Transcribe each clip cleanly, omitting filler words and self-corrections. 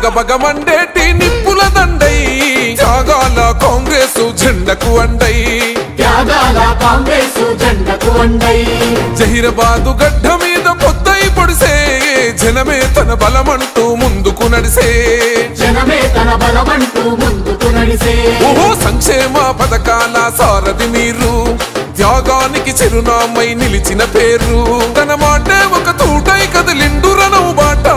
బగబగమండేటి నిప్పుల దండై త్యాగాల కాంగ్రెస్ జెండకు అండై జహీరాబాదు గడ్డ మీద పొద్దై పొడిసే జనమే తన బలమంటూ ముందుకు నడిసే ఓహో సంక్షేమ పథకాల సారథి మీరు త్యాగానికి చిరునామై నిలిచిన పేరు తన మాటే ఒక తూటై కదిలిండు రణవు బాట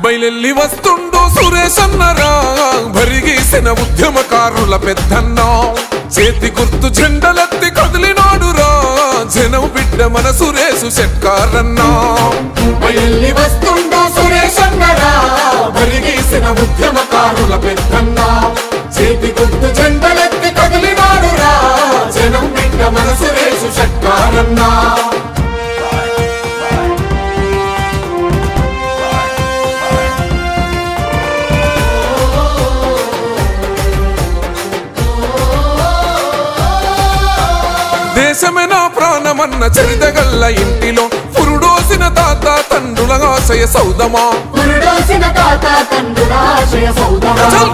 బయలెల్లి వస్తుండో సురేష్ అన్నరా భరిగీసిన ఉద్యమకారుల పెద్దన్న చేతి గుర్తు జెండలెత్తి కదిలినాడురా జనం బిడ్డ మన సురేష్ షెట్కారన్నా బయల్లి వస్తుండో సురేష్ అన్నరా భరిగీసిన ఉద్యమకారుల పెద్దన్న చేతి గుర్తు జెండలెత్తి కదిలినాడురా జనం బిడ్డ మన సురేష్ షెట్కారన్నా దేశమే నా ప్రాణమన్న చరితగల్ల ఇంటిలో పురుడోసిన తాత తండ్రుల ఆశయ సౌదమా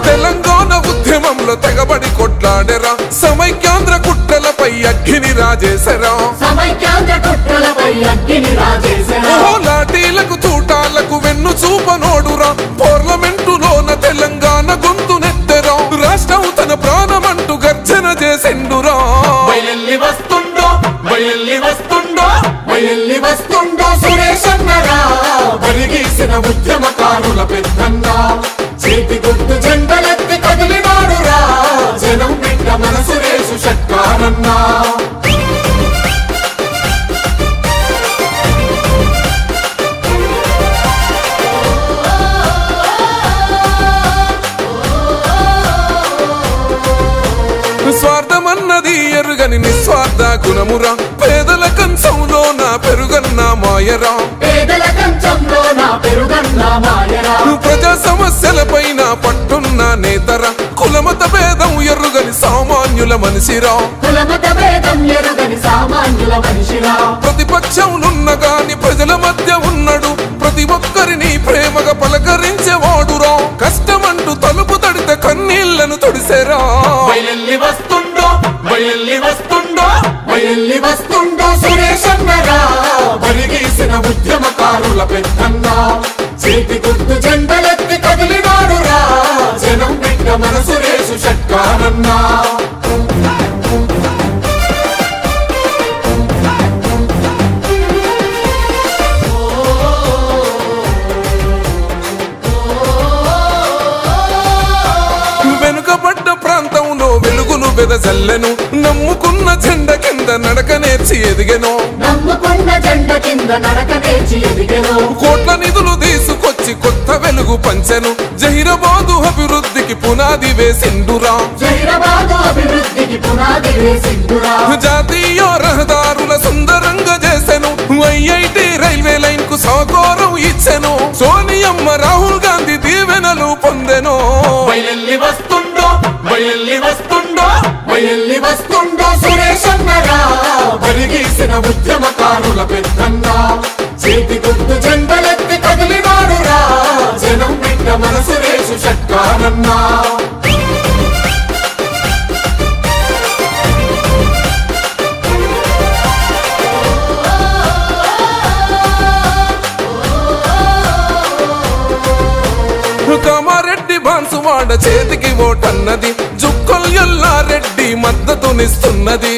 తెలంగాణ ఉద్యమంలో తెగబడి కొట్లాడెరా సమైక్యాంధ్ర కుట్రలపై అగ్గిని రాజేశరా లాఠీలకు తూటాలకు వెన్ను చూపనోడురా పార్లమెంటులోన తెలంగాణ గొంతు నెత్తెరా రాష్ట్రం తన ప్రాణమంటూ గర్జన చేసిండురా బయల్లి వస్తుండో సురేష్ అన్నరా భరిగీసిన ఉద్యమకారుల పెద్దన్న చేతి గుర్తు జెండలెత్తి కదిలినాడురా జనం బిడ్డ మన సురేష్ షెట్కారన్నా స్వార్థమన్నది ఎరుగని నిస్వార్థ గుణమురా పేదల కంచంలో నా పెరుగన్న మాయరా ప్రజా సమస్యల పైన పట్టున్న నేతరా కులమత భేదం ఎరుగని సామాన్యుల మనిషిరా ప్రతిపక్షంలున్న గాని ప్రజల మధ్య ఉన్నాడు ప్రతి ఒక్కరిని ప్రేమగా పలకరించేవాడురా కష్టమంటూ తలుపు తడితే కన్నీళ్లను తొడిసేరా బయల్లి వస్తుండో సురేష్ అన్నరా భరిగీసిన ఉద్యమకారుల పెద్దన్న చేతి గుర్తు జెండలెత్తి కదిలినాడురా జనం బిడ్డ మన సురేష్ షెట్కారన్నా వెనుకబడ్డ ప్రాంతంలో వెలుగులు వెదజల్లెను నమ్ముకున్న జెండ కింద నడక నేర్చి ఎదిగెను కోట్ల నిధులు తీసుకొచ్చి కొత్త వెలుగు పంచెను జహీరాబాదు అభివృద్ధికి పునాది వేసిండురా జాతీయ రహదారుల సుందరంగా చేసెను ఐఐటి రైల్వే లైన్ కు సహకారం ఇచ్చెను సోనియమ్మ రాహుల్ గాంధీ దీవెనలు పొందెను బయల్లి వస్తుండో సురేష్ అన్నరా భరిగీసిన ఉద్యమకారుల పెద్దన్న చేతి గుర్తు జెండలెత్తి కదిలినాడురా జనం బిడ్డ మన సురేష్ షెట్కారన్నా కామారెడ్డి బాన్సువాడ చేతికి ఓటన్నది జుక్కల్ ఎల్లారెడ్డి మద్దతునిస్తున్నది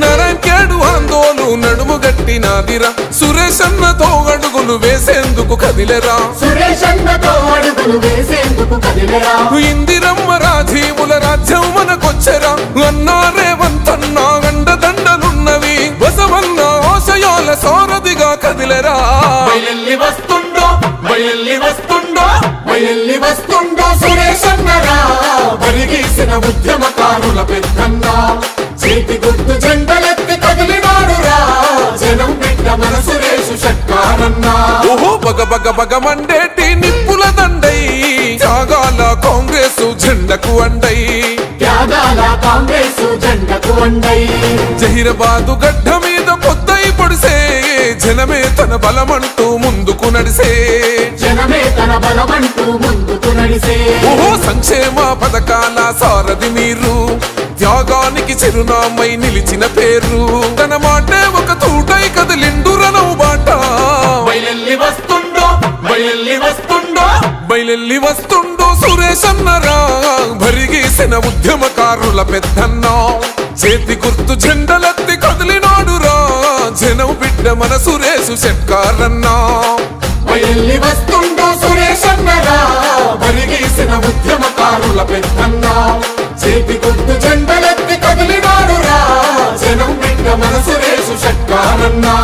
నారాయణఖేడ్ ఆందోళన నడుము గట్టినాదిరా సురేష్ అన్నతో అడుగులు వేసేందుకు కదిలెరా ఇందిరమ్మ రాజీవుల రాజ్యం మనకొచ్చెరా అన్నా రేవంతన్న అండదండలున్నవి బసవన్న ఆశయాల సారథిగా కదిలెరా బయల్లి వస్తుండో సురేష్ అన్నరా భరిగీసిన ఉద్యమకారుల పెద్దన్న చేతి గుర్తు జెండలెత్తి కదిలినాడురా జనం బిడ్డ మన సురేష్ షెట్కారన్నా ఓహో బగబగమండేటి నిప్పుల దండై త్యాగాల కాంగ్రెస్ జెండకు అండై జహీరాబాదు గడ్డ మీద పొద్దై పొడిసే జనమే తన బలమంటూ ముందుకు నడిసే జనమే తన బలమంటూ ముందుకు నడిసే ఓహో సంక్షేమ పథకాల సారథి మీరు త్యాగానికి చిరునామై నిలిచిన పేరు తన మాటే ఒక తూటై కదిలిండు రణం బాట బయలెల్లి వస్తుండో బయలెల్లి వస్తుండో బయలెల్లి వస్తుండో సురేష్ అన్నరా భరిగేసిన ఉద్యమకారుల పెద్దన్న చేతి గుర్తు జెండలెత్తి కదిలినాడురా జనం బిడ్డ మన సురేషు షెట్కారన్నా బయలెల్లి వస్తుండో సురేష్ అన్నరా భరిగేసిన ఉద్యమకారుల పెద్దన్న చేతి గుర్తు జెండలెత్తి కదిలినాడురా జనం బిడ్డ మన సురేషు షెట్కారన్నా